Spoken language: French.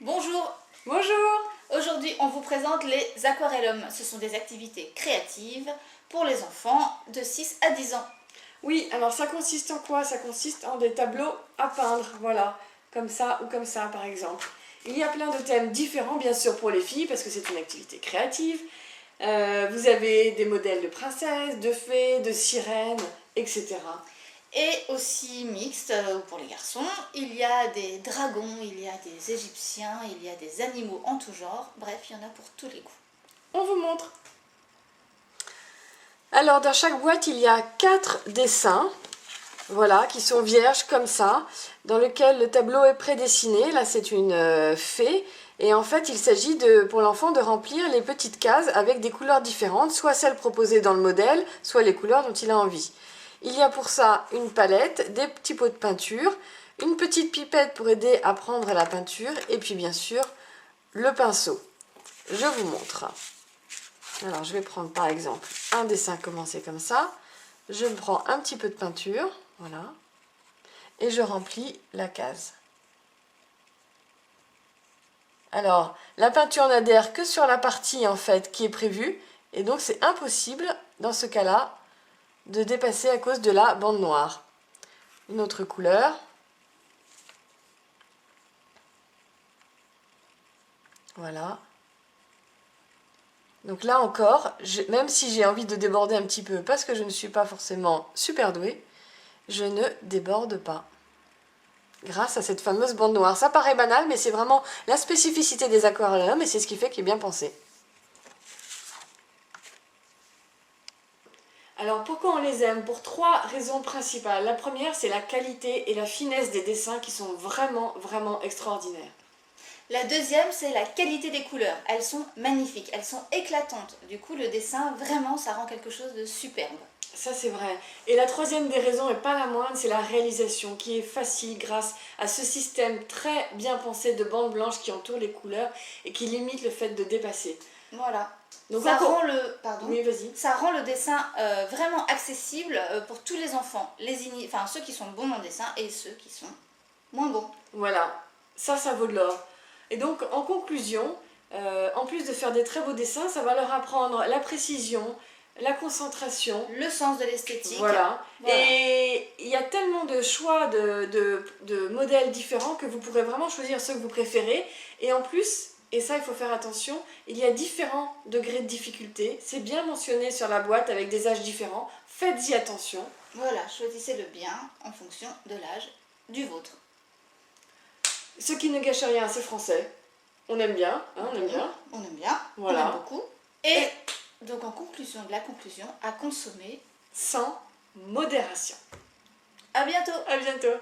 Bonjour, Bonjour. aujourd'hui on vous présente les aquarellums. Ce sont des activités créatives pour les enfants de 6 à 10 ans. Oui, alors ça consiste en quoi? Ça consiste en des tableaux à peindre, voilà, comme ça ou comme ça par exemple. Il y a plein de thèmes différents bien sûr pour les filles parce que c'est une activité créative. Vous avez des modèles de princesses, de fées, de sirènes, etc. Et aussi mixte pour les garçons, il y a des dragons, il y a des égyptiens, il y a des animaux en tout genre. Bref, il y en a pour tous les goûts. On vous montre. Alors dans chaque boîte il y a 4 dessins, voilà, qui sont vierges comme ça, dans lequel le tableau est prédessiné. Là c'est une fée. Et en fait, il s'agit pour l'enfant de remplir les petites cases avec des couleurs différentes, soit celles proposées dans le modèle, soit les couleurs dont il a envie. Il y a pour ça une palette, des petits pots de peinture, une petite pipette pour aider à prendre la peinture, et puis bien sûr, le pinceau. Je vous montre. Alors, je vais prendre par exemple un dessin commencé comme ça. Je prends un petit peu de peinture, voilà, et je remplis la case. Alors, la peinture n'adhère que sur la partie en fait qui est prévue, et donc c'est impossible dans ce cas-là de dépasser à cause de la bande noire. Une autre couleur. Voilà. Donc là encore, même si j'ai envie de déborder un petit peu parce que je ne suis pas forcément super douée, je ne déborde pas. Grâce à cette fameuse bande noire. Ça paraît banal, mais c'est vraiment la spécificité des aquarellums et c'est ce qui fait qu'il est bien pensé. Alors pourquoi on les aime? Pour 3 raisons principales. La première, c'est la qualité et la finesse des dessins qui sont vraiment extraordinaires. La deuxième, c'est la qualité des couleurs. Elles sont magnifiques, elles sont éclatantes. Du coup, le dessin, vraiment, ça rend quelque chose de superbe. Ça c'est vrai. Et la troisième des raisons, et pas la moindre, c'est la réalisation qui est facile grâce à ce système très bien pensé de bandes blanches qui entourent les couleurs et qui limite le fait de dépasser. Voilà. Donc ça encore... rend le, pardon, oui, vas-y. Ça rend le dessin vraiment accessible pour tous les enfants, enfin ceux qui sont bons en dessin et ceux qui sont moins bons. Voilà, ça vaut de l'or. Et donc en conclusion, en plus de faire des très beaux dessins, ça va leur apprendre la précision, la concentration, le sens de l'esthétique. Voilà. Et il y a tellement de choix de modèles différents que vous pourrez vraiment choisir ceux que vous préférez. Et en plus, et ça il faut faire attention, il y a différents degrés de difficulté. C'est bien mentionné sur la boîte avec des âges différents. Faites-y attention. Voilà, choisissez le bien en fonction de l'âge du vôtre. Ce qui ne gâche rien, c'est français. On aime bien, hein, on aime bien. On aime bien, voilà. On aime beaucoup. Et donc en conclusion de la conclusion, à consommer sans modération. À bientôt. À bientôt.